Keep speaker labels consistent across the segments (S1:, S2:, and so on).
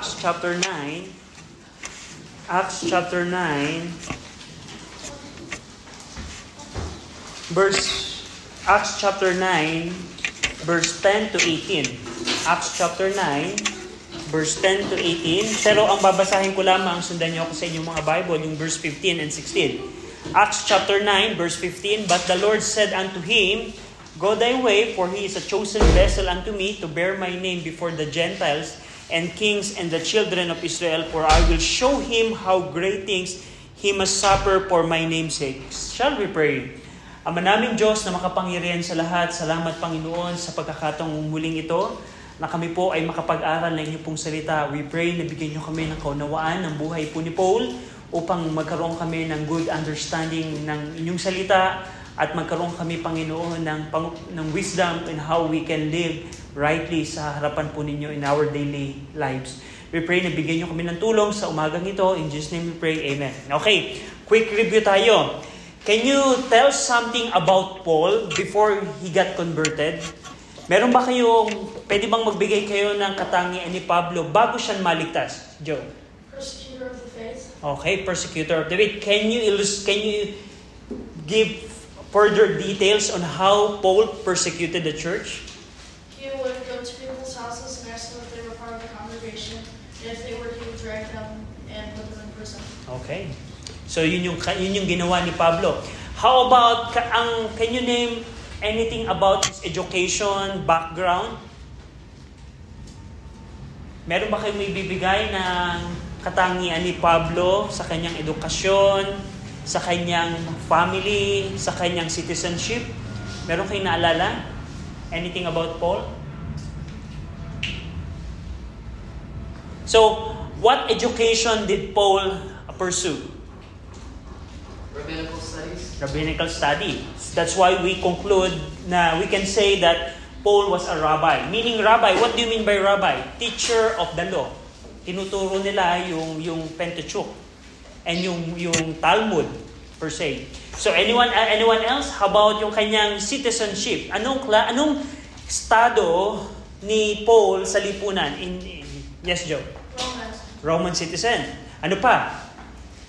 S1: Acts chapter 9. Acts chapter 9. Acts chapter 9, verse 10 to 18. Acts chapter 9, verse 10 to 18. Pero ang babasahin ko lamang, sundan niyo ako sa inyong mga Bible, yung verse 15 and 16. Acts chapter 9, verse 15. But the Lord said unto him, Go thy way, for he is a chosen vessel unto me to bear my name before the Gentiles and kings and the children of Israel, for I will show him how great things he must suffer for my name's sake. Shall we pray? Ama naming Diyos na makapangyarihan sa lahat, salamat Panginoon sa pagkakataong muling ito na kami po ay makapag-aral ng inyong pong salita. We pray na bigyan niyo kami ng kaunawaan ng buhay po ni Paul upang magkaroon kami ng good understanding ng inyong salita at magkaroon kami, Panginoon, ng wisdom in how we can live rightly sa harapan po ninyo in our daily lives. We pray na bigyan niyo kami ng tulong sa umagang ito. In Jesus' name we pray, Amen. Okay, quick review tayo. Can you tell something about Paul before he got converted? Meron ba pwede bang magbigay kayo ng katangian ni Pablo bago siya maligtas? Joe?
S2: Persecutor of the faith.
S1: Okay, persecutor of the faith. Can you give further details on how Paul persecuted the church?
S2: He would go to people's houses and ask them if they were part of the congregation. And if they were, he would drag them and put them in prison.
S1: Okay. So yun yung ginawa ni Pablo. How about, can you name anything about his education, background? Meron ba kayong may bibigay ng katangian ni Pablo sa kanyang edukasyon, sa kanyang family, sa kanyang citizenship? Meron kayong naalala? Anything about Paul? So, what education did Paul pursue?
S3: Rabbinical studies.
S1: Rabbinical study. That's why we conclude na we can say that Paul was a rabbi. Meaning rabbi, what do you mean by rabbi? Teacher of the law. Tinuturo nila yung Pentateuch and yung Talmud per se. So anyone else? How about yung kanyang citizenship? Anong estado ni Paul sa lipunan? Yes, Joe? Roman citizen. Ano pa?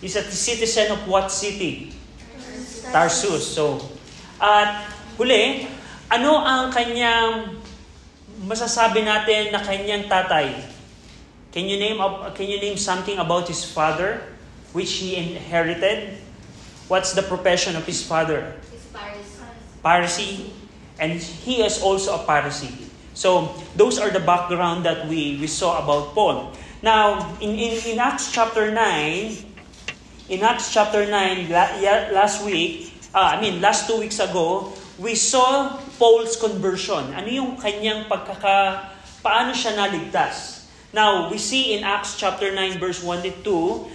S1: He's a citizen of what city? Tarsus. So, at huli, ano ang kanyang masasabi natin na kanyang tatay? Can you name something about his father which he inherited? What's the profession of his father?
S4: He's Pharisee.
S1: Pharisee. And he is also a Pharisee. So, those are the background that we saw about Paul. Now, in Acts chapter 9, last 2 weeks ago, we saw Paul's conversion. Ano yung kanyang paano siya naligtas? Now, we see in Acts chapter 9 verse 1 to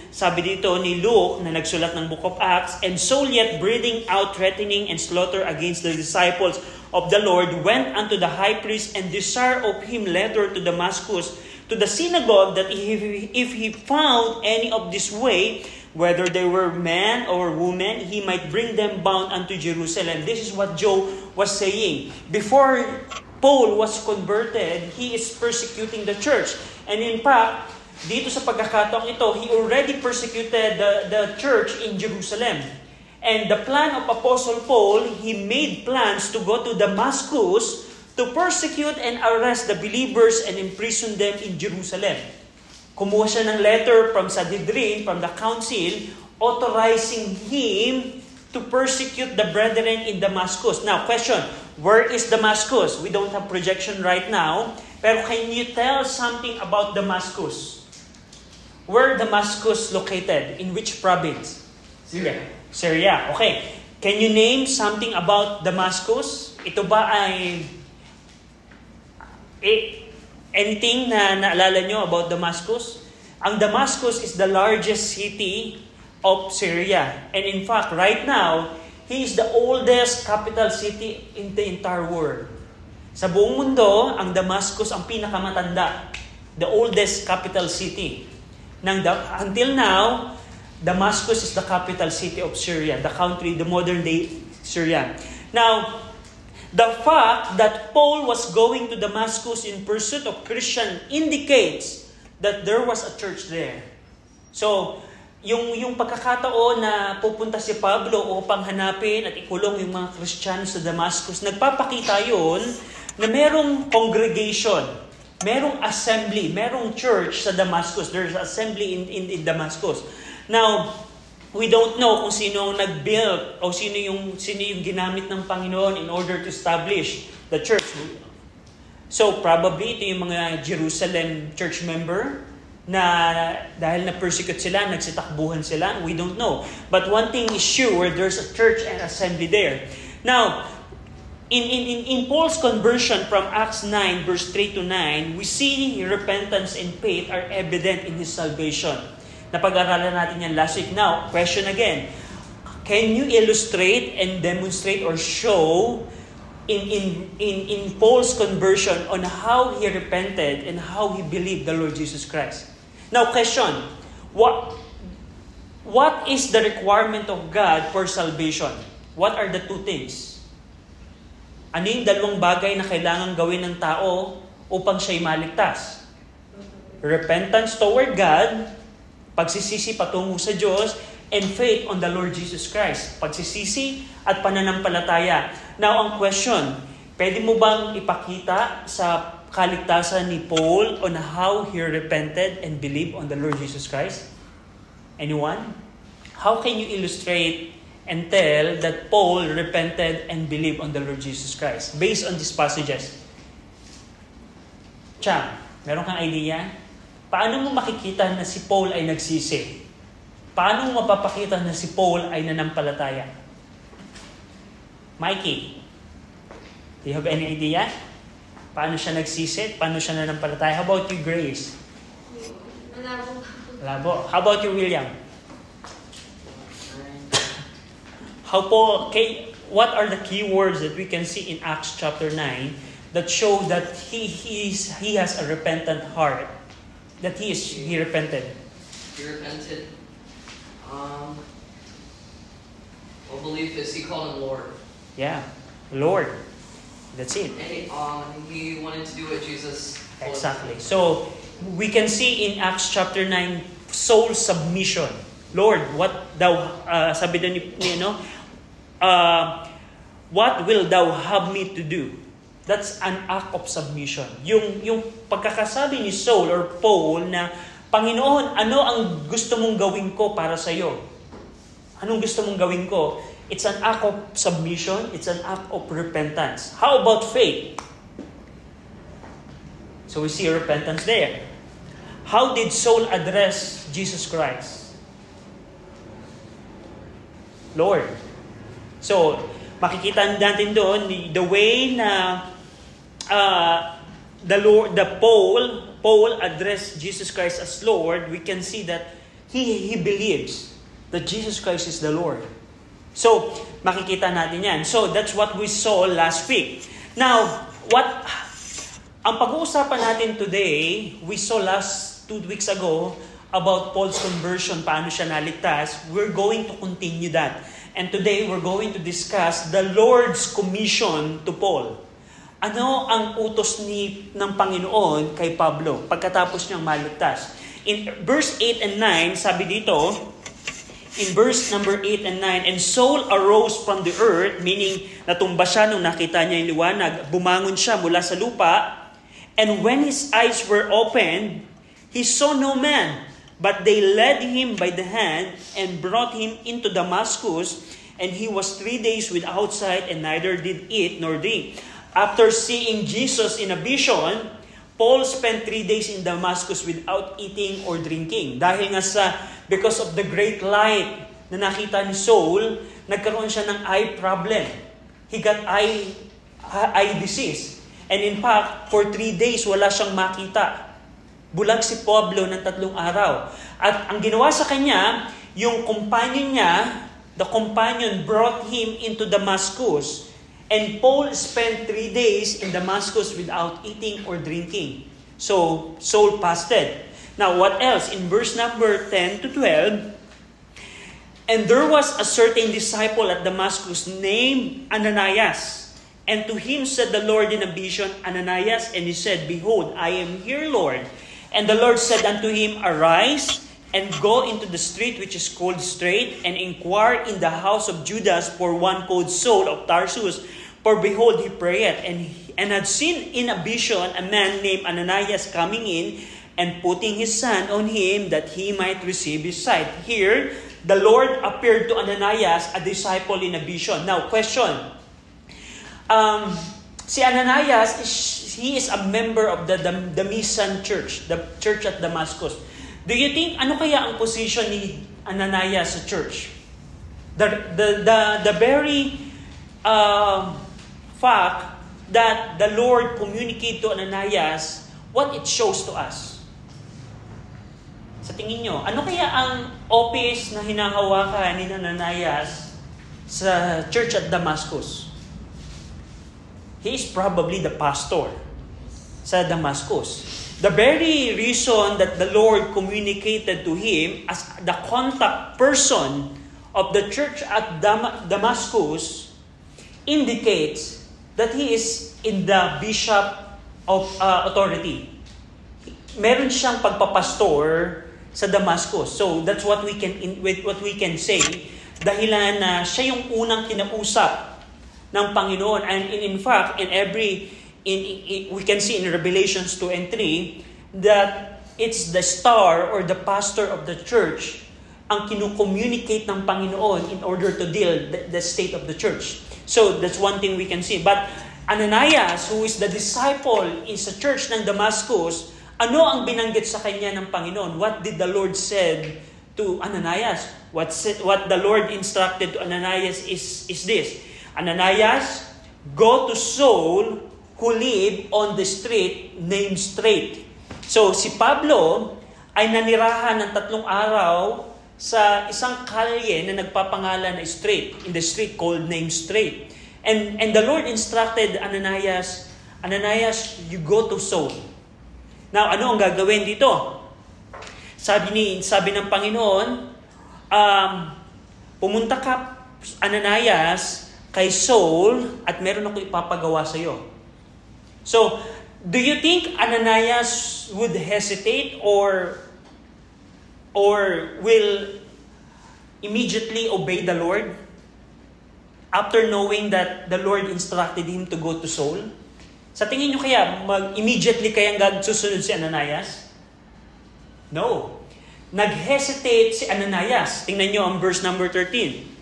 S1: 2, sabi dito ni Luke na nagsulat ng Book of Acts, And Saul yet breathing out threatening and slaughter against the disciples of the Lord went unto the high priest and desired of him letter to Damascus, to the synagogue, that if he found any of this way, whether they were men or women, he might bring them bound unto Jerusalem. This is what Joe was saying. Before Paul was converted, he is persecuting the church. And in fact, dito sa pagkakataong ito, he already persecuted the church in Jerusalem. And the plan of Apostle Paul, he made plans to go to Damascus to persecute and arrest the believers and imprison them in Jerusalem. Kumuha siya ng letter from Sanhedrin, from the council, authorizing him to persecute the brethren in Damascus. Now, question, where is Damascus? We don't have projection right now, pero can you tell something about Damascus? Where Damascus located? In which province? Syria. Okay. Can you name something about Damascus? Ito ba ay anything na naalala nyo about Damascus? Ang Damascus is the largest city of Syria. And in fact, right now, he is the oldest capital city in the entire world. Sa buong mundo, ang Damascus ang pinakamatanda. The oldest capital city. Until now, Damascus is the capital city of Syria, the country, the modern day Syria. Now, the fact that Paul was going to Damascus in pursuit of Christian indicates that there was a church there. So, yung pagkakataon na pupunta si Pablo upang hanapin at ikulong yung mga Kristiyano sa Damascus, nagpapakita yun na merong congregation, merong assembly, merong church sa Damascus. There's assembly in Damascus. Now, we don't know kung sino ang nag-build o sino yung ginamit ng Panginoon in order to establish the church. So, probably ito yung mga Jerusalem church member na dahil na-persecute sila, nagsitakbuhan sila, we don't know. But one thing is sure, there's a church and assembly there. Now, in Paul's conversion from Acts 9, verse 3 to 9, we see repentance and faith are evident in his salvation. Napag-aralan natin yan last week. Now, question again. Can you illustrate and demonstrate or show in Paul's conversion on how he repented and how he believed the Lord Jesus Christ? Now, question, what is the requirement of God for salvation? What are the two things? Ano yung dalawang bagay na kailangan gawin ng tao upang siya'y maligtas? Repentance toward God, pagsisisi patungo sa Diyos, and faith on the Lord Jesus Christ. Pagsisisi at pananampalataya. Now, ang question, pwede mo bang ipakita sa kaligtasan ni Paul on how he repented and believed on the Lord Jesus Christ? Anyone? How can you illustrate and tell that Paul repented and believed on the Lord Jesus Christ based on these passages? Chang, meron kang idea? Paano mo makikita na si Paul ay nagsisi? Paano mo mapapakita na si Paul ay nanampalataya? Mikey, do you have any idea? Paano siya nagsisit? Paano siya nanampalataya? How about you, Grace? Malabo. How about you, William? What are the key words that we can see in Acts chapter 9 that show that he has a repentant heart? That he repented.
S3: He repented. Belief is he called him Lord.
S1: Yeah, Lord. That's it.
S3: And he wanted to do what Jesus told
S1: Exactly.
S3: him.
S1: So, we can see in Acts chapter 9, soul submission. Lord, what thou, sabi doon what will thou have me to do? That's an act of submission. Yung pagkakasabi ni Saul or Paul na, Panginoon, ano ang gusto mong gawin ko para sa iyo? Anong gusto mong gawin ko? It's an act of submission. It's an act of repentance. How about faith? So we see repentance there. How did Saul address Jesus Christ? Lord. So, makikita natin doon the way na Paul addressed Jesus Christ as Lord. We can see that he believes that Jesus Christ is the Lord. So, makikita natin yan. So, that's what we saw last week. Now, ang pag-uusapan natin today, we saw 2 weeks ago about Paul's conversion, paano siya naligtas. We're going to continue that. And today, we're going to discuss the Lord's commission to Paul. Ano ang utos ng Panginoon kay Pablo pagkatapos niyang maligtas? In verse 8 and 9, sabi dito, in verse number 8 and 9, and Saul arose from the earth, meaning natumba siya nung nakita niya yung liwanag, bumangon siya mula sa lupa, and when his eyes were opened, he saw no man, but they led him by the hand and brought him into Damascus, and he was 3 days without sight and neither did eat nor drink. After seeing Jesus in a vision, Paul spent 3 days in Damascus without eating or drinking. Dahil nga because of the great light na nakita ni Saul, nagkaroon siya ng eye problem. He got eye disease. And in fact, for 3 days, wala siyang makita. Bulag si Pablo ng 3 araw. At ang ginawa sa kanya, yung companion niya, the companion brought him into Damascus. And Paul spent 3 days in Damascus without eating or drinking. So, Saul fasted. Now, what else? In verse number 10 to 12, and there was a certain disciple at Damascus named Ananias. And to him said the Lord in a vision, Ananias, and he said, Behold, I am here, Lord. And the Lord said unto him, Arise, and go into the street which is called Straight, and inquire in the house of Judas for one called Saul of Tarsus. For behold, he prayeth, and had seen in a vision a man named Ananias coming in, and putting his hand on him, that he might receive his sight. Here, the Lord appeared to Ananias, a disciple in a vision. Now, question. Si Ananias, he is a member of the Damisan church, the church at Damascus. Do you think, ano kaya ang position ni Ananias sa church? The very fact that the Lord communicated to Ananias, what it shows to us? Sa tingin nyo, ano kaya ang office na hinahawakan ni Ananias sa church at Damascus? He is probably the pastor sa Damascus. The very reason that the Lord communicated to him as the contact person of the church at Damascus indicates that he is in the bishop of authority. Meron siyang pagpapastor sa Damascus. So that's what we can say. Dahilan na siya yung unang kinausap ng Panginoon. And in fact, we can see in Revelations 2 and 3 that it's the star or the pastor of the church ang kinukommunicate ng Panginoon in order to deal the state of the church. So that's one thing we can see. But Ananias, who is the disciple in sa church ng Damascus, ano ang binanggit sa kanya ng Panginoon? What did the Lord said to Ananias? What the Lord instructed to Ananias is this. Ananias, go to Saul who live on the street named Straight. So si Pablo ay nanirahan ng 3 araw sa isang kalye na nagpapangalan na Straight, in the street called named Straight. And the Lord instructed Ananias, you go to Saul. Now, ano ang gagawin dito? Sabi ng Panginoon, pumunta ka, Ananias, kay Saul, at meron ako ipapagawa sa iyo. So, do you think Ananias would hesitate or will immediately obey the Lord after knowing that the Lord instructed him to go to Saul? Sa tingin nyo kaya, immediately kayang susunod si Ananias? No. Nag-hesitate si Ananias. Tingnan nyo ang verse number 13.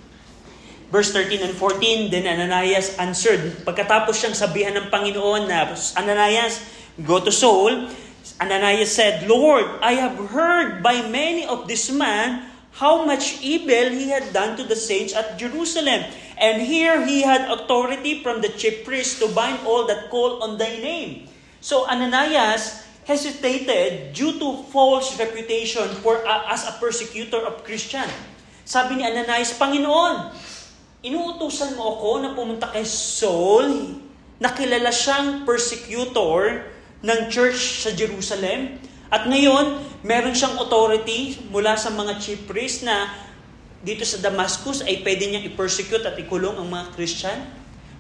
S1: Verse 13 and 14, then Ananias answered. Pagkatapos siyang sabihan ng Panginoon na, Ananias, go to Saul. Ananias said, Lord, I have heard by many of this man how much evil he had done to the saints at Jerusalem. And here he had authority from the chief priest to bind all that call on thy name. So Ananias hesitated due to false reputation as a persecutor of Christian. Sabi ni Ananias, Panginoon, inuutusan mo ako na pumunta kay Saul, na kilala siyang persecutor ng church sa Jerusalem. At ngayon, meron siyang authority mula sa mga chief priest na dito sa Damascus ay pwede niyang i-persecute at ikulong ang mga Christian.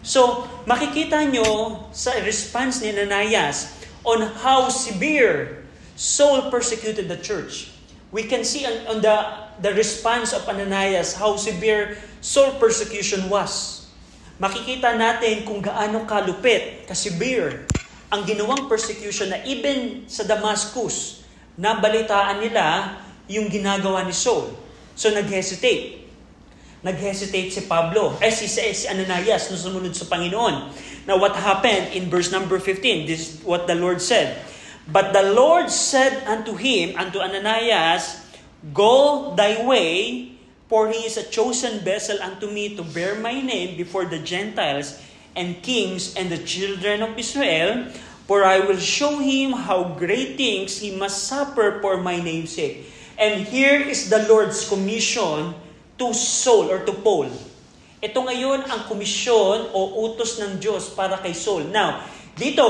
S1: So, makikita nyo sa response ni Ananias on how severe Saul persecuted the church. We can see on the response of Ananias how severe Saul persecution was. Makikita natin kung gaano kalupit, kasevere ang ginawang persecution na even sa Damascus, nabalitaan nila yung ginagawa ni Saul. So nag-hesitate. Nag-hesitate si Pablo. Si Ananias na sumunod sa Panginoon. Now what happened in verse number 15? This is what the Lord said. But the Lord said unto him, unto Ananias, Go thy way, for he is a chosen vessel unto me to bear my name before the Gentiles and kings and the children of Israel, for I will show him how great things he must suffer for my name's sake. And here is the Lord's commission to Saul or to Paul. Ito ngayon ang komisyon o utos ng Diyos para kay Saul. Now, dito,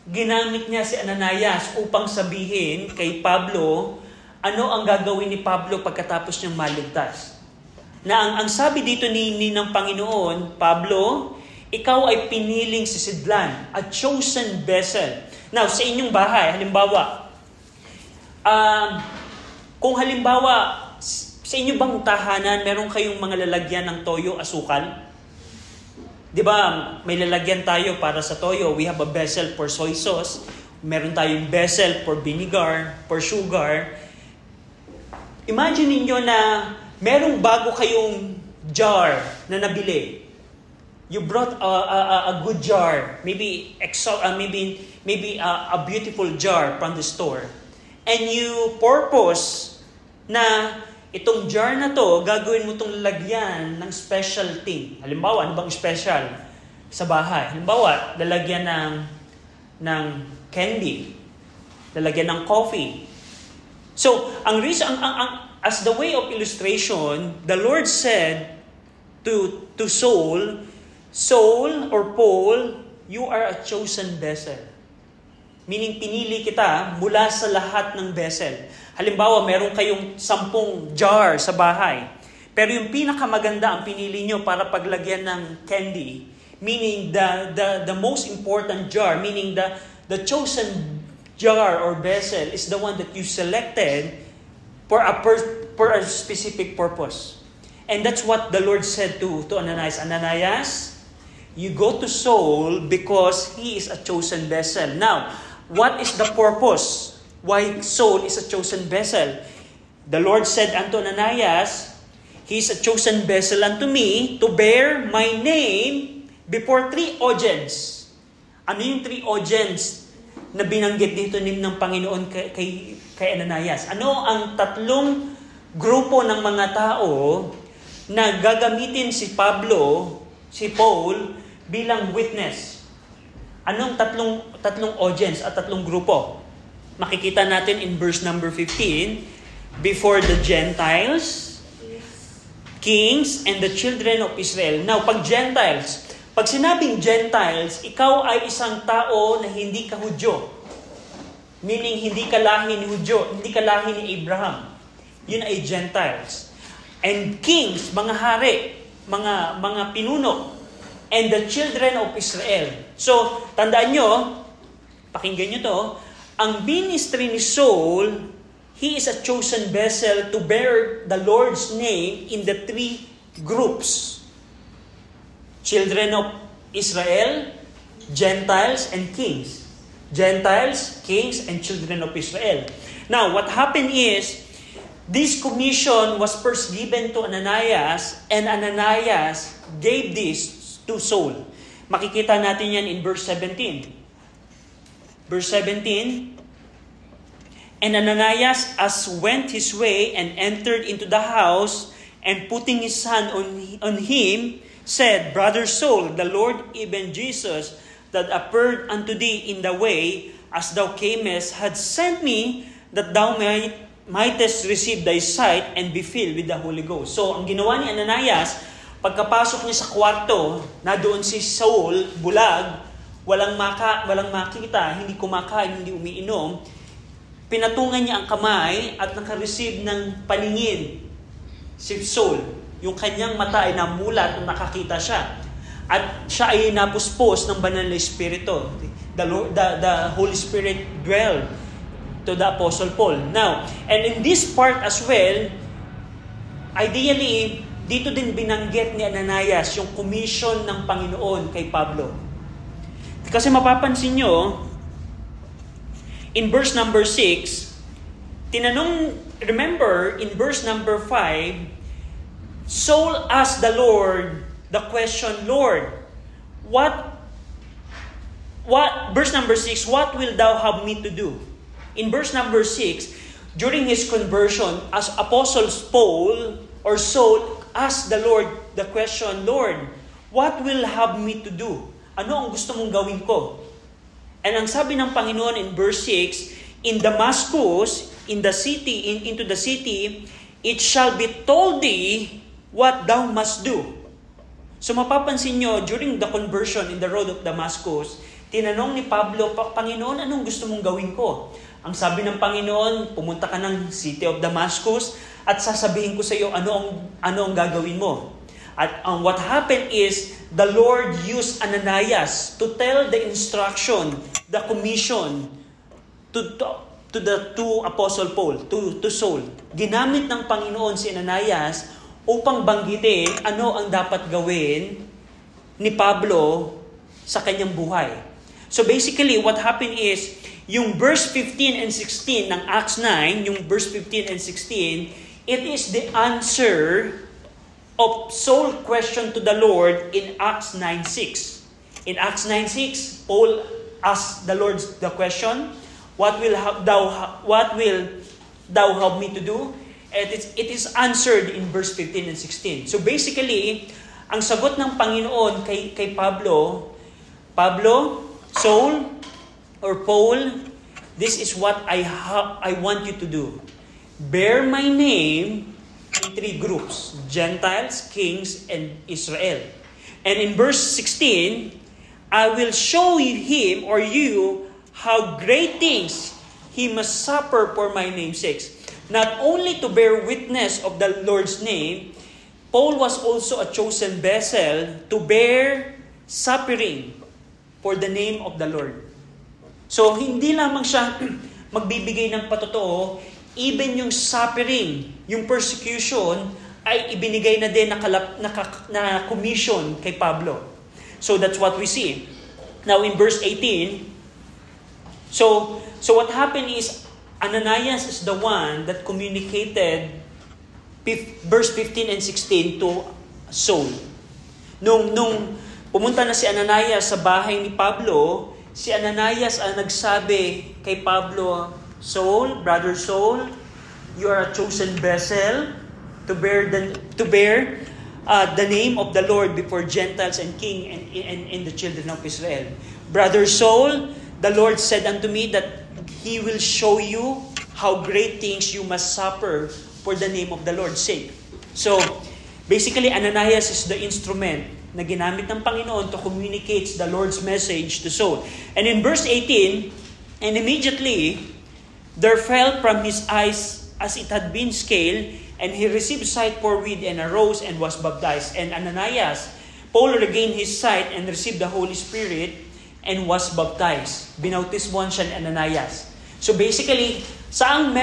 S1: ginamit niya si Ananias upang sabihin kay Pablo ano ang gagawin ni Pablo pagkatapos niyang maligtas. Na ang sabi dito ng Panginoon, Pablo, ikaw ay piniling sisidlan, a chosen vessel. Now, sa inyong bahay, halimbawa, Kung halimbawa, sa inyo bang tahanan, meron kayong mga lalagyan ng toyo, asukal? Di ba, may lalagyan tayo para sa toyo. We have a vessel for soy sauce. Meron tayong vessel for vinegar, for sugar. Imagine niyo na merong bago kayong jar na nabili. You brought a good jar, maybe a beautiful jar from the store. And you purpose na itong jar na to, gagawin mo itong lalagyan ng special thing. Halimbawa, ano bang special sa bahay? Halimbawa, lalagyan ng candy, lalagyan ng coffee. So, ang reason, as the way of illustration, the Lord said to Saul or Paul, you are a chosen vessel. Meaning, pinili kita mula sa lahat ng vessel. Halimbawa, meron kayong 10 jar sa bahay. Pero yung pinakamaganda ang pinili nyo para paglagyan ng candy. Meaning, the most important jar, meaning the chosen jar or vessel is the one that you selected for a specific purpose. And that's what the Lord said to Ananias. Ananias, you go to Saul because he is a chosen vessel. Now, what is the purpose? Why Saul is a chosen vessel? The Lord said unto Ananias, he is a chosen vessel unto me to bear my name before 3 audience. Ano yung 3 audience na binanggit dito ng Panginoon kay Ananias? Ano ang 3 grupo ng mga tao na gagamitin si Paul bilang witness? Anong tatlong audience at 3 grupo? Makikita natin in verse number 15, before the Gentiles, kings, and the children of Israel. Now, pag Gentiles, pag sinabing Gentiles, ikaw ay isang tao na hindi ka Hudyo. Meaning, hindi ka lahi ni Hudyo, hindi ka lahi ni Abraham. Yun ay Gentiles. And kings, mga hari, mga pinuno, and the children of Israel. So, tandaan nyo, pakinggan nyo to, ang ministry ni Saul, he is a chosen vessel to bear the Lord's name in the 3 groups. Children of Israel, Gentiles, and kings. Gentiles, kings, and children of Israel. Now, what happened is, this commission was first given to Ananias, and Ananias gave this to Saul. Makikita natin yan in verse 17. Verse 17, and Ananias as went his way and entered into the house, and putting his hand on him, said, Brother Saul, the Lord, even Jesus, that appeared unto thee in the way, as thou camest, had sent me, that thou mightest receive thy sight and be filled with the Holy Ghost. So, ang ginawa ni Ananias, pagkapasok niya sa kwarto, na doon si Saul, bulag, walang makita, hindi kumakain, hindi umiinom, pinatungan niya ang kamay at nakareceive ng paningin si Saul. Yung kanyang mata ay namulat at nakakita siya. At siya ay napuspos ng banal na Espiritu. The Holy Spirit dwelled to the Apostle Paul. Now, and in this part as well, ideally, dito din binanggit ni Ananias yung commission ng Panginoon kay Pablo. Kasi mapapansin nyo, in verse number 6, remember, in verse number 5, Saul asked the Lord the question, Lord, verse number 6, what will thou have me to do? In verse number 6, during his conversion, as Apostle Paul or Saul asked the Lord the question, Lord, what will have me to do? Ano ang gusto mong gawin ko? And ang sabi ng Panginoon in verse 6, in Damascus, into the city, it shall be told thee what thou must do. So mapapansin nyo, during the conversion in the road of Damascus, tinanong ni Pablo, Panginoon, anong gusto mong gawin ko? Ang sabi ng Panginoon, pumunta ka ng city of Damascus at sasabihin ko sa iyo ano ang gagawin mo. At what happened is, the Lord used Ananias to tell the instruction, the commission, to to Apostle Paul, to Saul. Ginamit ng Panginoon si Ananias upang banggitin ano ang dapat gawin ni Pablo sa kanyang buhay. So basically, what happened is, yung verse 15 and 16 ng Acts 9, yung verse 15 and 16, it is the answer of Saul's question to the Lord in Acts 9:6. In Acts 9:6, Paul asked the Lord the question, What will thou help me to do? And it is answered in verse 15 and 16. So basically, ang sagot ng Panginoon kay Pablo, Saul, or Paul, this is what I want you to do. Bear my name in 3 groups, Gentiles, kings, and Israel. And in verse 16, I will show him or you how great things he must suffer for my name's sake. Not only to bear witness of the Lord's name, Paul was also a chosen vessel to bear suffering for the name of the Lord. So, hindi lamang siya magbibigay ng patotoo, even yung suffering, yung persecution, ay ibinigay na din na commission kay Pablo. So, that's what we see. Now, in verse 18, So what happened is, Ananias is the one that communicated verse 15 and 16 to Saul. Nung pumunta na si Ananias sa bahay ni Pablo, si Ananias ang nagsabi kay Pablo, Brother Saul, you are a chosen vessel to bear the name of the Lord before Gentiles and king and the children of Israel. Brother Saul, the Lord said unto me that He will show you how great things you must suffer for the name of the Lord's sake. So, basically, Ananias is the instrument na ginamit ng Panginoon to communicate the Lord's message to Saul. And in verse 18, and immediately there fell from his eyes as it had been scaled, and he received sight forthwith and arose and was baptized. And Ananias, Paul regained his sight and received the Holy Spirit and was baptized. Binautismuhan siya ni Ananias. So basically, saang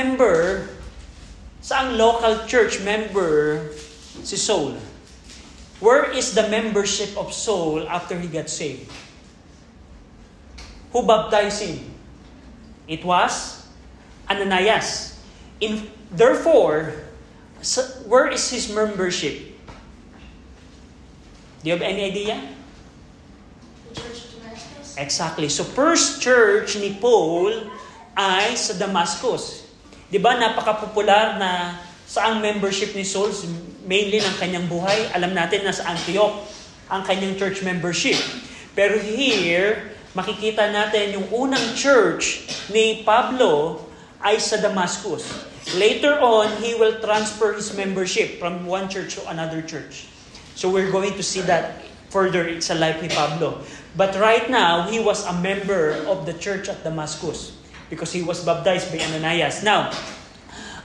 S1: local church member si Saul? Where is the membership of Saul after he got saved? Who baptized him? It was Ananias. Therefore, where is his membership? Do you have any idea? Exactly. So, first church ni Paul ay sa Damascus. Di ba, napaka-popular na saang membership ni Saul, mainly ng kanyang buhay. Alam natin na sa Antioch ang kanyang church membership. Pero here, makikita natin yung unang church ni Pablo ay sa Damascus. Later on, he will transfer his membership from one church to another church. So, we're going to see that further sa life ni Pablo. But right now, he was a member of the church at Damascus because he was baptized by Ananias. Now,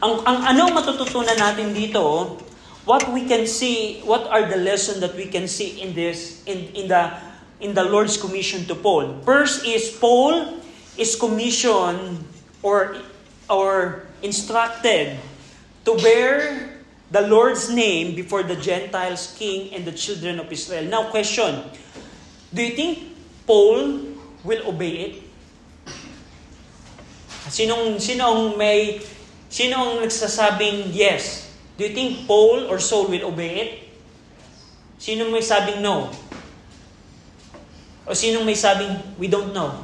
S1: ang ano matututunan natin dito, what are the lessons that we can see in this, in the Lord's commission to Paul? First is, Paul is commissioned or instructed to bear the Lord's name before the Gentiles, king, and the children of Israel. Now, question, do you think Paul will obey it? Sinong nagsasabing yes? Do you think Paul or Saul will obey it? Sinong may sabing no? O sinong may sabing we don't know?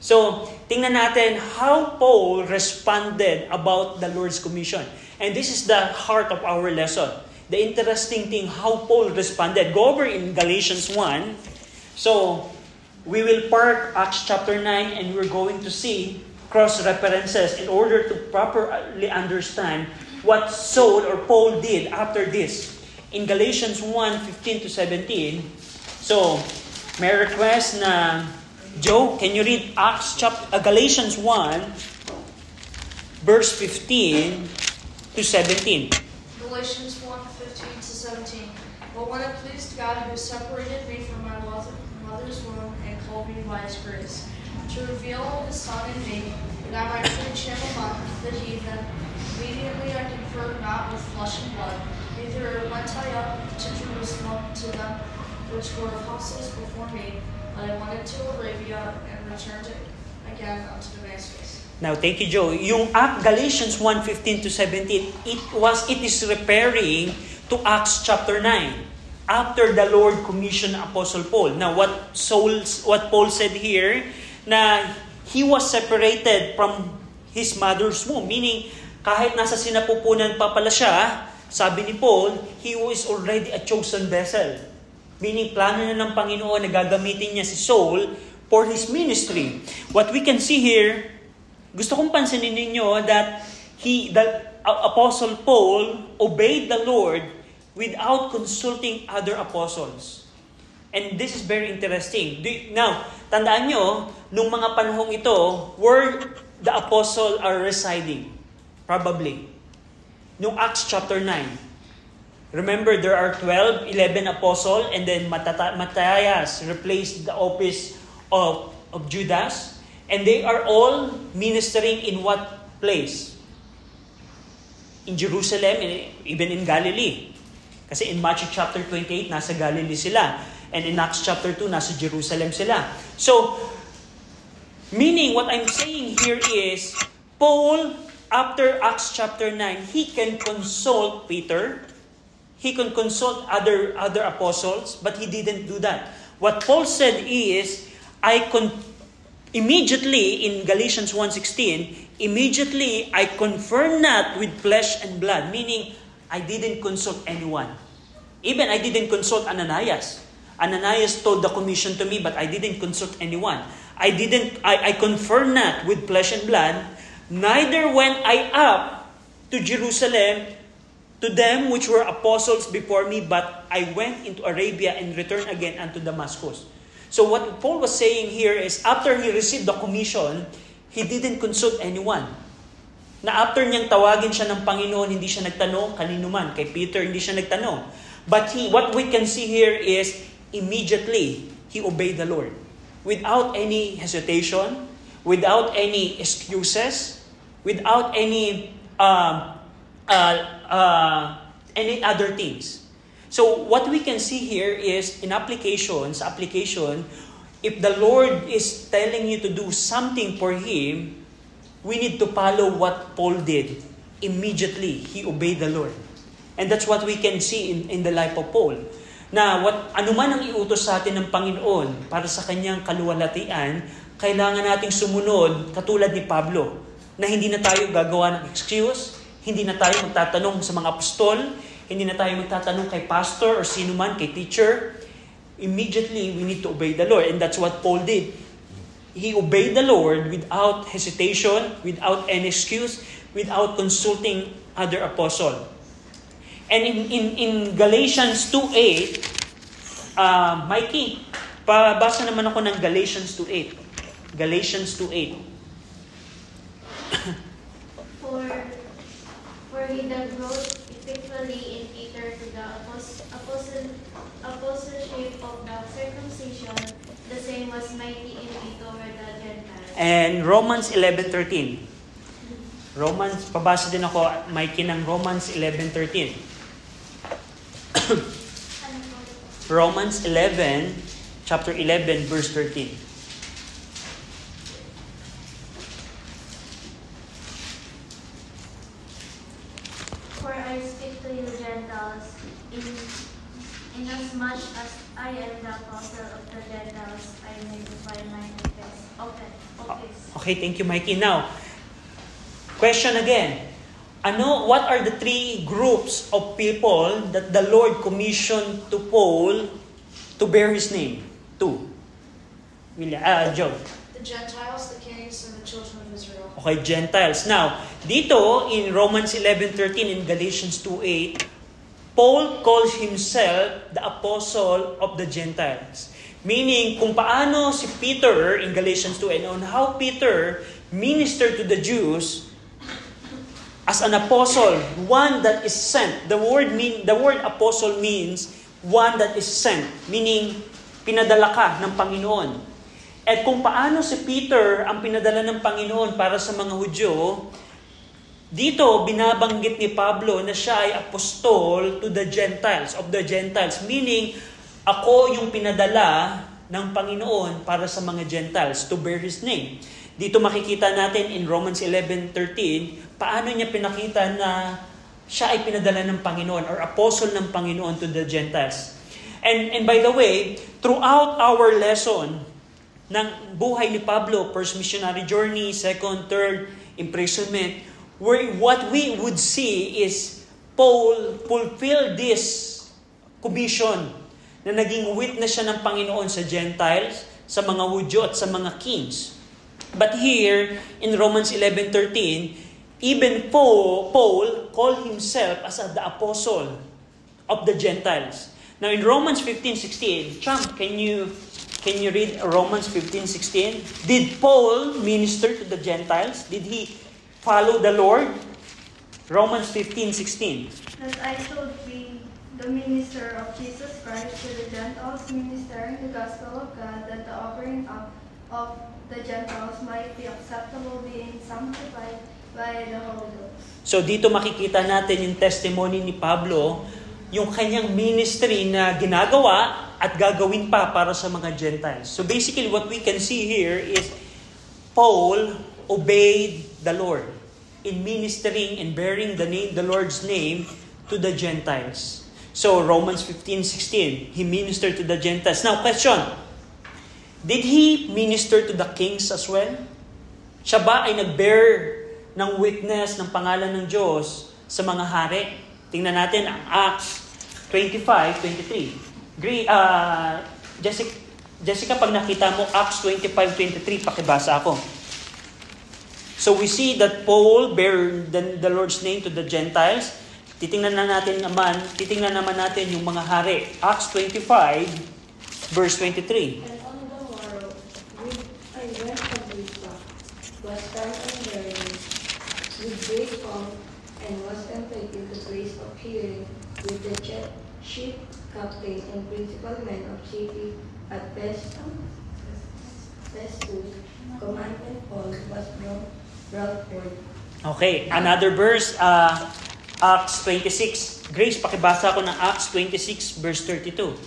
S1: So, tingnan natin how Paul responded about the Lord's commission. And this is the heart of our lesson. The interesting thing, how Paul responded. Go over in Galatians 1. So, we will park Acts chapter 9 and we're going to see cross-references in order to properly understand what Saul or Paul did after this. In Galatians 1:15 to 17, so, may request na, Joe, can you read Galatians 1, verse 15 to 17?
S2: Galatians 1:15 to 17. But when it pleased God who separated me from my mother's womb and called me by His grace, to reveal His Son in me, that I might preach him among the heathen. Immediately I conferred not with flesh and blood, neither went I up to Jerusalem to them which were apostles before me, but I went into Arabia and returned again unto Damascus.
S1: Now, thank you, Joe. Yung Galatians 1:15 to 17, it is referring to Acts chapter 9, after the Lord commissioned Apostle Paul. Now, what Paul said here, na he was separated from his mother's womb, meaning kahit nasa sinapupunan pa pala siya, sabi ni Paul, he was already a chosen vessel. Meaning, plano na ng Panginoon na gagamitin niya si Saul for his ministry. What we can see here, gusto kong pansinin ninyo that Apostle Paul obeyed the Lord without consulting other apostles. And this is very interesting. Now, tandaan nyo, nung mga panahong ito, where the apostle are residing? Probably. Nung Acts chapter 9. Remember, there are 11 apostles, and then Matthias replaced the office of Judas, and they are all ministering in what place? In Jerusalem, and even in Galilee. Kasi in Matthew chapter 28, nasa Galilee sila. And in Acts chapter 2, nasa Jerusalem sila. So, meaning what I'm saying here is, Paul, after Acts chapter 9, he can consult Peter, he can consult other apostles, but he didn't do that. What Paul said is, immediately in Galatians 1:16, immediately I confirm not with flesh and blood, meaning I didn't consult anyone. Even I didn't consult Ananias. Ananias told the commission to me, but I didn't consult anyone. I confirm not with flesh and blood, neither went I up to Jerusalem to them which were apostles before me, but I went into Arabia and returned again unto Damascus. So what Paul was saying here is, after he received the commission, he didn't consult anyone. Na after niyang tawagin siya ng Panginoon, hindi siya nagtanong kanino man. Kay Peter, hindi siya nagtanong. But what we can see here is, immediately, he obeyed the Lord. Without any hesitation, without any excuses, without any other things. So what we can see here is, sa application, if the Lord is telling you to do something for Him, we need to follow what Paul did. Immediately, he obeyed the Lord. And that's what we can see in the life of Paul. Na anuman ang iutos sa atin ng Panginoon para sa kanyang kaluwalhatian, kailangan nating sumunod katulad ni Pablo, na hindi na tayo gagawa ng excuse, hindi na tayo magtatanong sa mga apostol, hindi na tayo magtatanong kay pastor or sino man, kay teacher. Immediately, we need to obey the Lord. And that's what Paul did. He obeyed the Lord without hesitation, without any excuse, without consulting other apostle. And in Galatians 2:8, Mikey, pabasa naman ako ng Galatians 2:8. Galatians 2:8.
S4: For he that wrote effectually in Peter to the apostleship of the circumcision, the same was mighty in me toward the Gentiles.
S1: And Romans 11:13. Pabasa din ako, Mikey, ng Romans 11:13. Romans 11, chapter 11, verse 13.
S4: For I speak to you Gentiles, inasmuch as I am the apostle of the Gentiles, I may define my office.
S1: Okay, thank you, Mikey. Now, question again. What are the three groups of people that the Lord commissioned to Paul to bear his name? Two. Joe.
S2: The Gentiles, the kings, and the children of Israel.
S1: Okay, Gentiles. Now, dito in Romans 11:13 and Galatians 2:8, Paul calls himself the apostle of the Gentiles. Meaning, kung paano si Peter in Galatians 2 and on how Peter ministered to the Jews as an apostle, one that is sent. The word apostle means one that is sent, meaning pinadala ka ng Panginoon. At kung paano si Peter ang pinadala ng Panginoon para sa mga Hudyo, dito binabanggit ni Pablo na siya ay apostol to the Gentiles, of the Gentiles. Meaning, ako yung pinadala ng Panginoon para sa mga Gentiles to bear His name. Dito makikita natin in Romans 11:13, paano niya pinakita na siya ay pinadala ng Panginoon or apostle ng Panginoon to the Gentiles. And by the way, throughout our lesson ng buhay ni Pablo, first missionary journey, second, third, imprisonment, what we would see is Paul fulfilled this commission na naging witness siya ng Panginoon sa Gentiles, sa mga Hudyo at sa mga kings. But here, in Romans 11:13, even Paul called himself as the apostle of the Gentiles. Now in Romans 15:16, Champ, can you read Romans 15:16? Did Paul minister to the Gentiles? Did he follow the Lord? Romans 15:16.
S4: That I should be the minister of Jesus Christ to the Gentiles, ministering the gospel of God, that the offering up of the Gentiles might be acceptable, being sanctified by the Holy Ghost.
S1: So dito makikita natin yung testimony ni Pablo, yung kanyang ministry na ginagawa at gagawin pa para sa mga Gentiles. So basically what we can see here is Paul obeyed the Lord in ministering and bearing the Lord's name to the Gentiles. So Romans 15:16, he ministered to the Gentiles. Now question, did he minister to the kings as well? Siya ba ay nag-bear ng witness ng pangalan ng Diyos sa mga hari? Tingnan natin ang Acts 25:23. Jessica, pag nakita mo Acts 25:23, pakibasa ako. So we see that Paul bear the Lord's name to the Gentiles. Titingnan naman natin yung mga hari. Acts 25:23.
S5: And on the morrow, I went to Lystra, was found and Bernice, with great pomp, and was entitled the place of hearing with the chief captain and principal men of city at Festus, commanded Paul was brought forth.
S1: Okay, another verse, Acts 26. Grace, pakibasa ko ng Acts 26:32.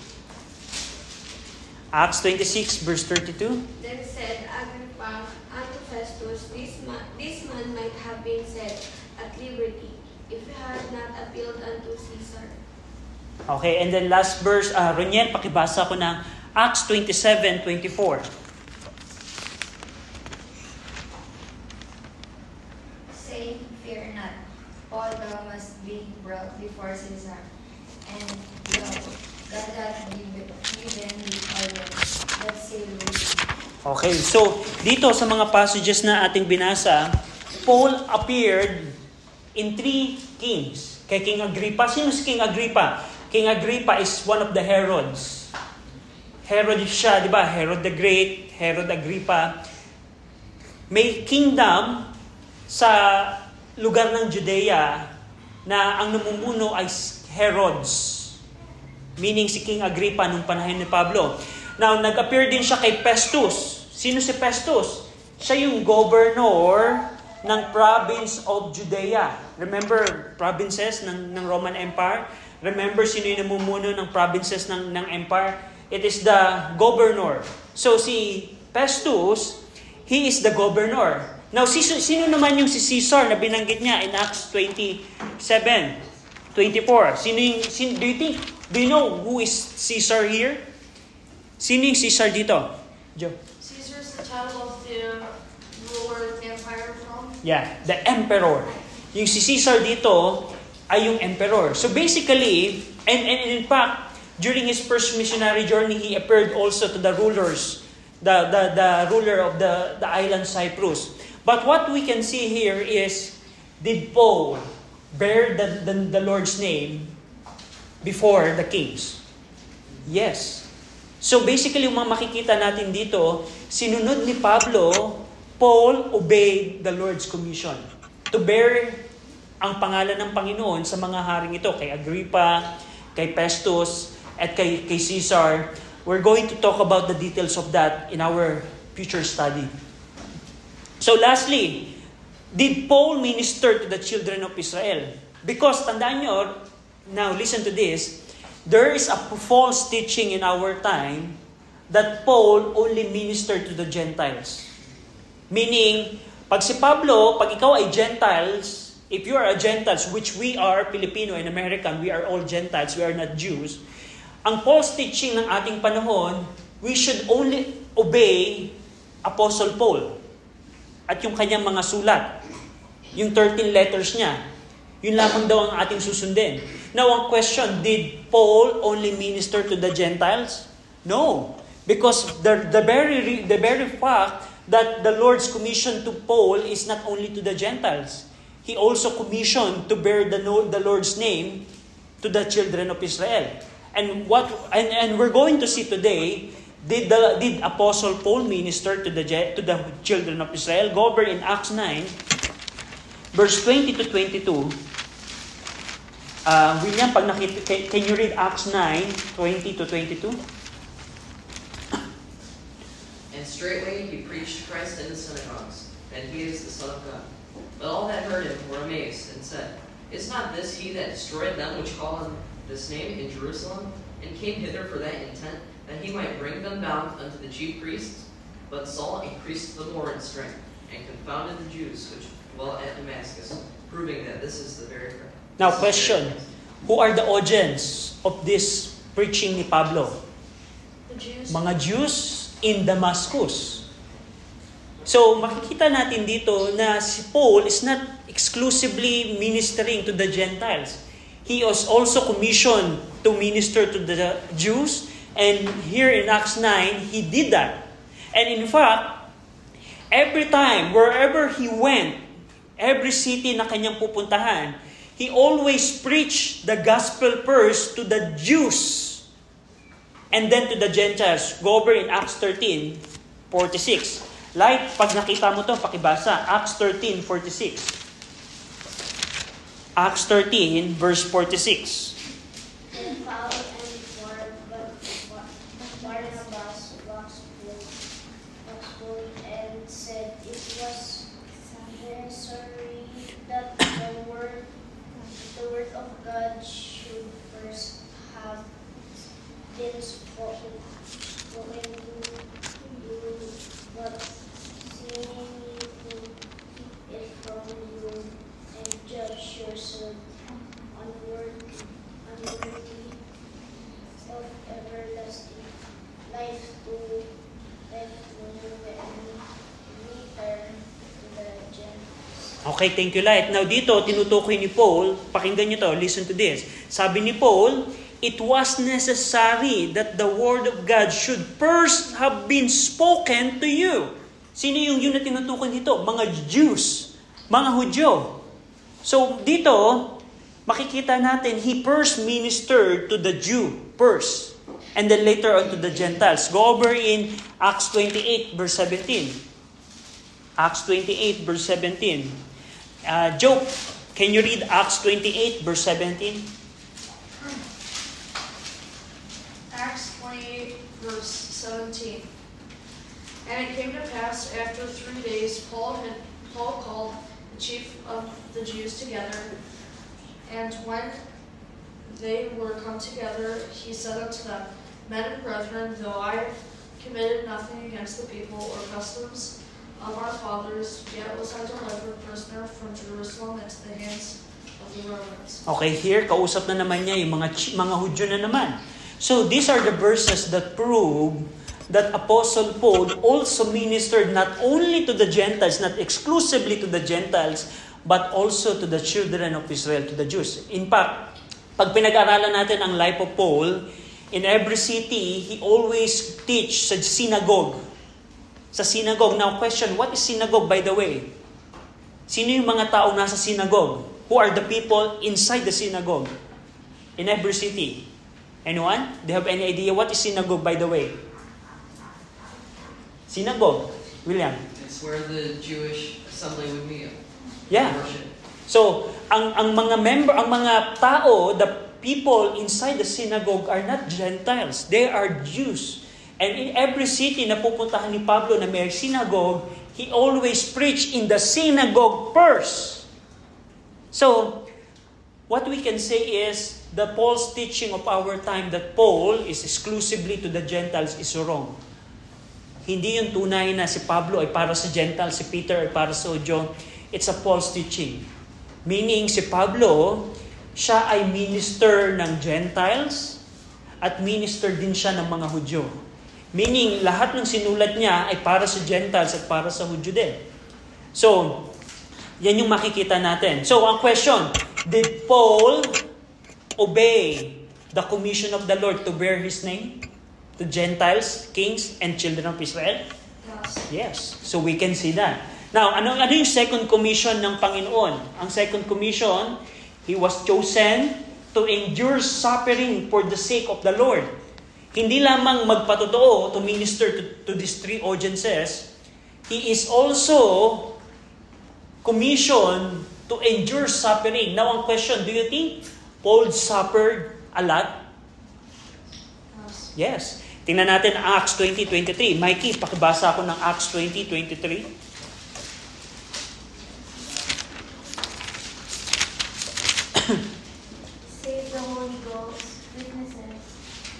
S1: Acts 26:32.
S6: Then said Agrippa unto Festus, this man might have been set at liberty, if he had not appealed unto Caesar.
S1: Okay, and then last verse, Roniel, pakibasa ko ng Acts 27:24.
S7: Say, fear not, all thou must be brought before Caesar, and lo, God hath given thee order that say with thee.
S1: Okay, so dito sa mga passages na ating binasa, Paul appeared in 3 kings. Kay King Agrippa. Sino si King Agrippa? King Agrippa is one of the Herods. Herod siya, di ba? Herod the Great, Herod Agrippa. May kingdom sa lugar ng Judea na ang namumuno ay Herods. Meaning si King Agrippa nung panahon ni Pablo. Now, nag-appear din siya kay Festus. Sino si Festus? Siya yung governor ng province of Judea. Remember, provinces ng Roman Empire? Remember, sino yung namumuno ng provinces ng empire? It is the governor. So, si Festus, he is the governor. Now, sino naman yung si Caesar na binanggit niya in Acts 27:24? Do you know who is Caesar here? Sino yung Caesar dito? Joe?
S2: Caesar is the title of the ruler of the empire from?
S1: Yeah, the emperor. Yung si Caesar dito ay yung emperor. So basically, and in fact, during his first missionary journey, he appeared also to the rulers, the ruler of the island Cyprus. But what we can see here is, did Paul bear the Lord's name before the kings? Yes. So basically, yung mga makikita natin dito, sinunod ni Pablo, Paul obeyed the Lord's commission to bear ang pangalan ng Panginoon sa mga haring ito, kay Agrippa, kay Festus, at kay Caesar. We're going to talk about the details of that in our future study. So lastly, did Paul minister to the children of Israel? Because, tandaan nyo, now listen to this, there is a false teaching in our time that Paul only ministered to the Gentiles. Meaning, pag si Pablo, pag ikaw ay Gentiles, if you are a Gentiles, which we are, Filipino and American, we are all Gentiles, we are not Jews, ang false teaching ng ating panahon, we should only obey Apostle Paul at yung kanyang mga sulat. Yung 13 letters niya. Yun lamang daw ang ating susundin. Now, ang question, did Paul only minister to the Gentiles? No. Because the very fact that the Lord's commission to Paul is not only to the Gentiles. He also commissioned to bear the Lord's name to the children of Israel. And we're going to see today, did Apostle Paul minister to the children of Israel? Go over in Acts 9, verse 20 to 22. William, can you read Acts 9, 20 to 22?
S3: And straightway he preached Christ in the synagogues, and he is the Son of God. But all that heard him were amazed, and said, Is not this he that destroyed them which call on this name in Jerusalem, and came hither for that intent, that he might bring them bound unto the chief priests? But Saul increased the more in strength, and confounded the Jews which dwell at Damascus, proving that this is the very Christ.
S1: Now, question, who are the audience of this preaching ni Pablo?
S2: The Jews.
S1: Mga Jews in Damascus. So, makikita natin dito na si Paul is not exclusively ministering to the Gentiles. He was also commissioned to minister to the Jews, and here in Acts 9, he did that. And in fact, every time, wherever he went, every city na kanyang pupuntahan, he always preached the gospel first to the Jews and then to the Gentiles. Go over in Acts 13, 46. Like, pag nakita mo ito, pakibasa. Acts 13, 46. Acts 13, verse 46.
S6: And Paul and Barnabas waxed full and said it was necessary that the word of God should first have been spoken to you, but seemingly to keep it from you and judge yourself unworthy of everlasting life to when you return to the Gentiles.
S1: Okay, thank you, Light. Now dito, tinutukoy ni Paul, pakinggan nyo to, listen to this. Sabi ni Paul, it was necessary that the word of God should first have been spoken to you. Sino yung yun na tinutukoy dito? Mga Jews, mga Hudyo. So dito, makikita natin, he first ministered to the Jew first, and then later on to the Gentiles. Go over in Acts 28, verse 17. Acts 28, verse 17. Joe, can you read Acts 28, verse 17?
S2: Acts 28, verse 17. And it came to pass after 3 days, Paul called the chief of the Jews together, and when they were come together, he said unto them, Men and brethren, though I committed nothing against the people or customs of our fathers, yet was I delivered prisoner from Jerusalem into the hands of the Romans.
S1: Okay, here, kausap na naman niya yung mga Hudyo na naman. So, these are the verses that prove that Apostle Paul also ministered not only to the Gentiles, not exclusively to the Gentiles, but also to the children of Israel, to the Jews. In fact, pag pinag-aralan natin ang life of Paul, in every city, he always teach sa synagogue. Sa synagogue. Now, question, what is synagogue, by the way? Sino yung mga taong nasa synagogue? Who are the people inside the synagogue? In every city. Anyone? Do you have any idea what is synagogue, by the way? Synagogue. William?
S3: It's where the Jewish assembly would meet.
S1: Yeah.
S3: Worship.
S1: So, ang mga tao, the people inside the synagogue are not Gentiles. They are Jews. And in every city na pupuntahan ni Pablo na may synagogue, he always preached in the synagogue first. So, what we can say is, the Paul's teaching of our time that Paul is exclusively to the Gentiles is wrong. Hindi yung tunay na si Pablo ay para sa Gentiles, si Peter ay para sa Hudyo. It's a false teaching. Meaning, si Pablo, siya ay minister ng Gentiles at minister din siya ng mga Hudyo. Meaning, lahat ng sinulat niya ay para sa Gentiles at para sa Hudyo din. So, yan yung makikita natin. So, ang question, did Paul obey the commission of the Lord to bear His name to Gentiles, kings, and children of Israel? Yes. So, we can see that. Now, ano yung second commission ng Panginoon? Ang second commission, He was chosen to endure suffering for the sake of the Lord. Hindi lamang magpatotoo to minister to these three audiences, He is also commissioned to endure suffering. Now, ang question, do you think Paul suffered a lot? Yes. Tingnan natin Acts 20:23. Mikey, pakibasa ako ng Acts 20:23.
S4: Save the Holy Ghost, witnesses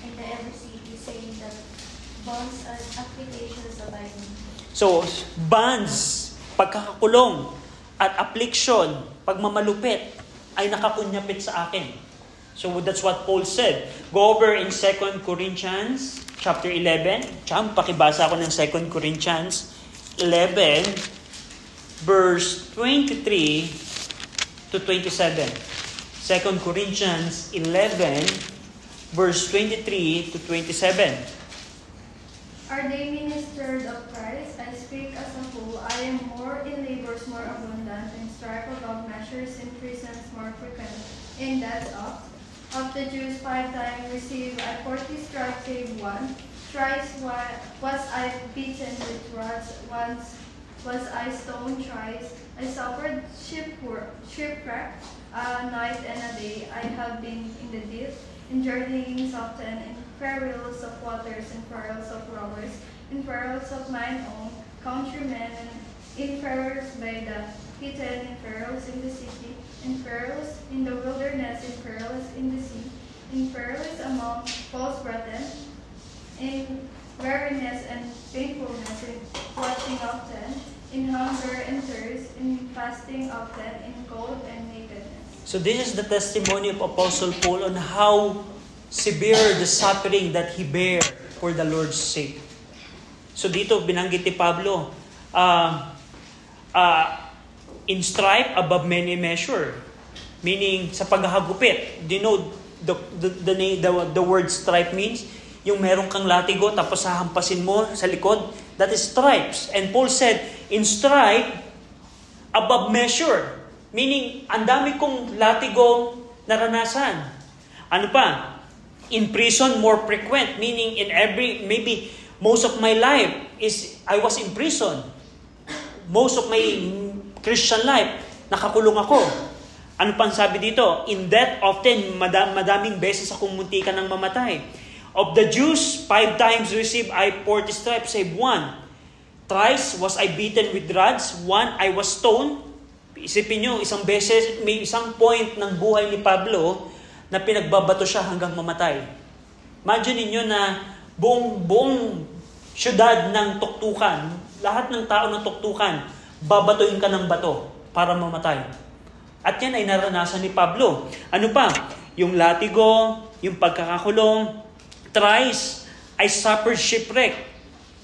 S4: in the every city, saying that bonds and applications abide in me.
S1: So, bonds, pagkakakulong, at affliction, pagmamalupit, ay nakakunyapit sa akin. So, that's what Paul said. Go over in 2 Corinthians chapter 11. Cham, pakibasa ako ng 2 Corinthians 11, verse 23 to 27. 2 Corinthians 11, verse 23 to 27.
S4: Are they ministered of Christ? I speak as a fool. I am more in labors more abundant, in strife above measures, in prisons more frequent. In that of the Jews 5 times received I 40 stripes save one. Thrice was I beaten with rods, once was I stoned thrice. I suffered shipwreck, night and a day. I have been in the deep, in journeyings often, in perils of waters, in perils of robbers, in perils of mine own countrymen, in perils by the hidden, in perils in the city, in perils in the wilderness, in perils in the sea, in perils among false brethren, in weariness and painfulness, in watching often, in hunger and thirst, in fasting often, in cold and nakedness.
S1: So this is the testimony of Apostle Paul on how severe the suffering that he bear for the Lord's sake. So dito binanggit ni Pablo, in strife above many measure, meaning sa paghahagupit. Do you know the word strife means? Yung meron kang latigo tapos hahampasin mo sa likod, that is stripes. And Paul said, in strife above measure, meaning ang dami kong latigo naranasan. Ano pa? In prison more frequent, meaning maybe most of my life is I was in prison. Most of my Christian life, nakakulong ako. Ano pang sabi dito? In death often, madaming beses akong muntikan ng mamatay. Of the Jews, 5 times received I 40 stripes, save one. Thrice was I beaten with rods. One, I was stoned. Isipin nyo, isang beses, may isang point ng buhay ni Pablo na pinagbabato siya hanggang mamatay. Imagine niyo na buong syudad ng tuktukan, lahat ng tao ng tuktukan, babatuin ka ng bato para mamatay. At yan ay naranasan ni Pablo. Ano pa? Yung latigo, yung pagkakakulong. Thrice, I suffered shipwreck.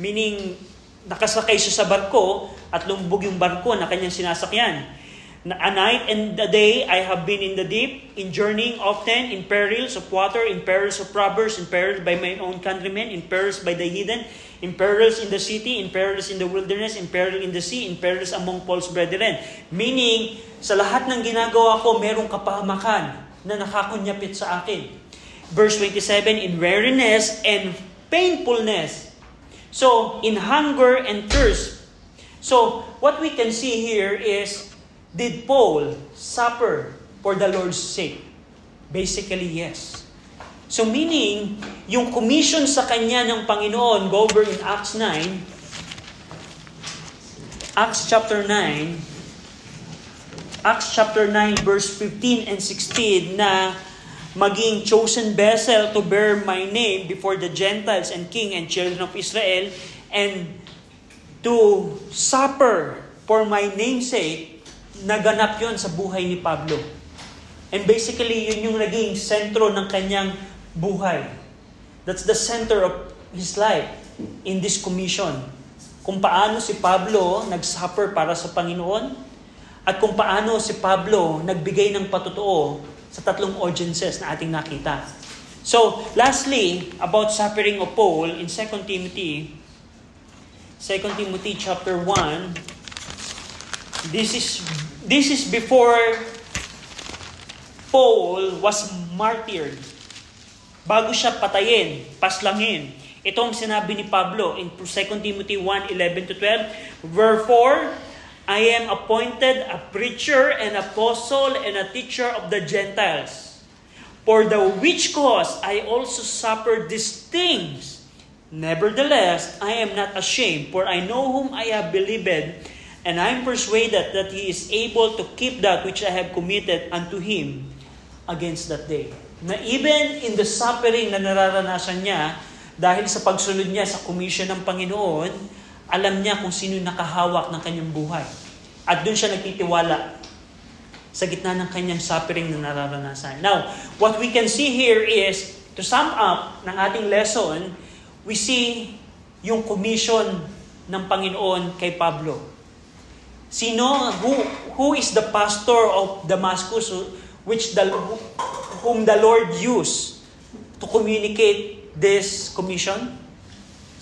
S1: Meaning, nakasakay siya sa barko at lumubog yung barko na kanyang sinasakyan. A night and a day, I have been in the deep, in journeying often, in perils of water, in perils of robbers, in perils by my own countrymen, in perils by the heathen, in perils in the city, in perils in the wilderness, in peril in the sea, in perils among false brethren. Meaning, sa lahat ng ginagawa ko, merong kapahamakan na nakakunyapit sa akin. Verse 27, in weariness and painfulness. So, in hunger and thirst. So, what we can see here is, did Paul suffer for the Lord's sake? Basically, yes. So meaning, yung commission sa kanya ng Panginoon, go over in Acts 9, Acts chapter 9 verse 15 and 16 na maging chosen vessel to bear my name before the Gentiles and king and children of Israel, and to suffer for my namesake, naganap yon sa buhay ni Pablo. And basically, yun yung naging sentro ng kanyang buhay. That's the center of his life in this commission. Kung paano si Pablo nag-suffer para sa Panginoon, at kung paano si Pablo nagbigay ng patotoo sa tatlong audiences na ating nakita. So, lastly, about suffering of Paul in 2 Timothy chapter 1, this is before Paul was martyred. Bago siya patayin, paslangin. Itong sinabi ni Pablo in 2 Timothy 1:11-12, "Wherefore, I am appointed a preacher and apostle and a teacher of the Gentiles. For the which cause I also suffer these things. Nevertheless, I am not ashamed, for I know whom I have believed, and I am persuaded that he is able to keep that which I have committed unto him against that day." Na even in the suffering na nararanasan niya, dahil sa pagsunod niya sa commission ng Panginoon, alam niya kung sino nakahawak ng kanyang buhay. At doon siya nagtitiwala sa gitna ng kanyang suffering na nararanasan. Now, what we can see here is, to sum up ng ating lesson, we see yung commission ng Panginoon kay Pablo. Who is the pastor of Damascus whom the Lord used to communicate this commission?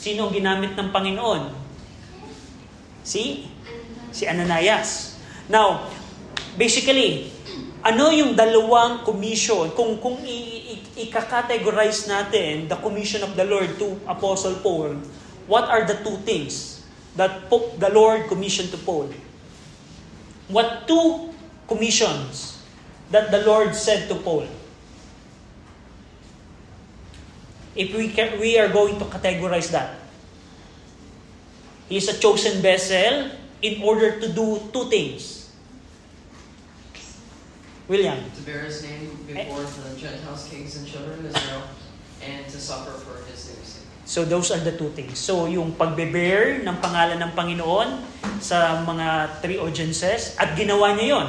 S1: Sino ang ginamit ng Panginoon? Si Ananias. Now, basically, ano yung dalawang commission? Kung i-categorize natin the commission of the Lord to Apostle Paul, what are the two things that the Lord commissioned to Paul? What two commissions that the Lord said to Paul? If we are going to categorize that. He is a chosen vessel in order to do two things. William?
S3: To bear his name before the Gentiles, kings, and children of Israel, and to suffer for his name's sake.
S1: So those are the two things. So yung pagbe-bear ng pangalan ng Panginoon sa mga three audiences, at ginawa niya yon.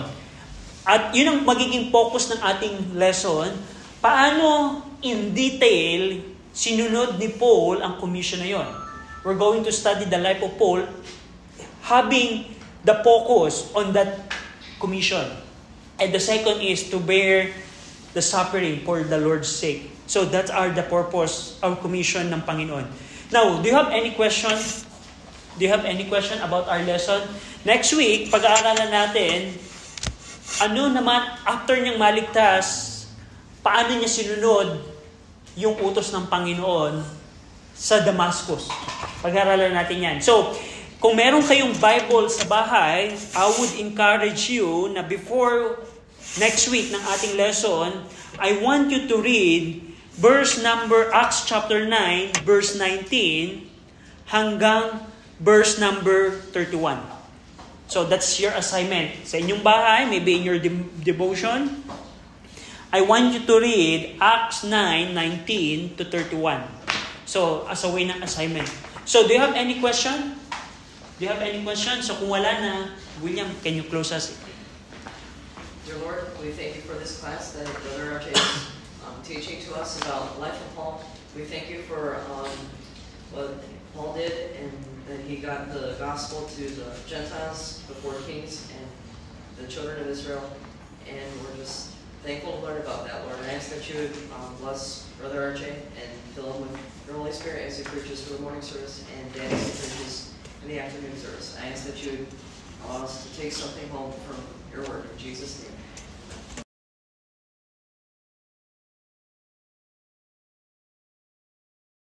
S1: At yun ang magiging focus ng ating lesson, paano in detail sinunod ni Paul ang commission na yon. We're going to study the life of Paul having the focus on that commission. And the second is to bear the suffering for the Lord's sake. So that's the purpose of commission ng Panginoon. Now, do you have any question? Do you have any question about our lesson? Next week, pag-aaralan natin, ano naman after niyang maligtas, paano niya sinunod yung utos ng Panginoon sa Damascus. Pag-aaralan natin yan. So, kung meron kayong Bible sa bahay, I would encourage you na before next week ng ating lesson, I want you to read Acts chapter 9, verse 19, hanggang verse number 31. So, that's your assignment. Sa inyong bahay, maybe in your devotion, I want you to read Acts 9:19 to 31. So, as a way ng assignment. So, do you have any question? Do you have any question? So, kung wala na, William, can you close us?
S3: Dear Lord, we thank you for this class that Brother RJ is teaching to us about the life of Paul. We thank you for what Paul did, and that he got the gospel to the Gentiles before kings and the children of Israel. And we're just thankful to learn about that, Lord. I ask that you would bless Brother RJ and fill him with the Holy Spirit as he preaches for the morning service, and Dan as he preaches in the afternoon service. I ask that you would allow us to take something home from your word. In Jesus' name.